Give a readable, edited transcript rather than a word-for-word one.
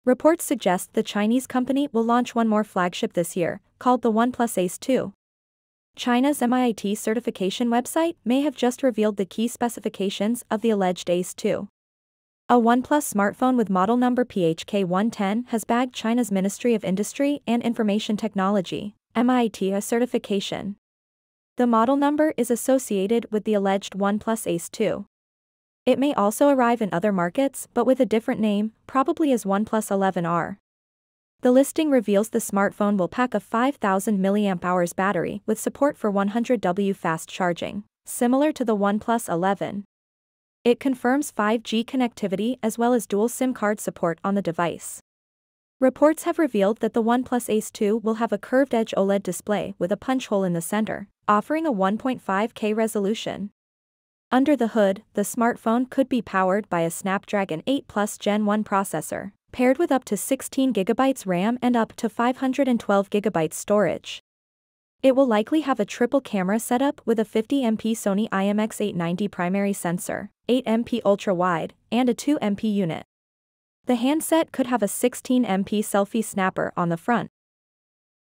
Reports suggest the Chinese company will launch one more flagship this year, called the OnePlus Ace 2. China's MIIT certification website may have just revealed the key specifications of the alleged Ace 2. A OnePlus smartphone with model number PHK-110 has bagged China's Ministry of Industry and Information Technology, MIIT, certification. The model number is associated with the alleged OnePlus Ace 2. It may also arrive in other markets but with a different name, probably as OnePlus 11R. The listing reveals the smartphone will pack a 5,000 mAh battery with support for 100W fast charging, similar to the OnePlus 11. It confirms 5G connectivity as well as dual SIM card support on the device. Reports have revealed that the OnePlus Ace 2 will have a curved-edge OLED display with a punch hole in the center, offering a 1.5K resolution. Under the hood, the smartphone could be powered by a Snapdragon 8 Plus Gen 1 processor, paired with up to 16GB RAM and up to 512GB storage. It will likely have a triple camera setup with a 50MP Sony IMX890 primary sensor, 8MP ultra-wide, and a 2MP unit. The handset could have a 16MP selfie snapper on the front,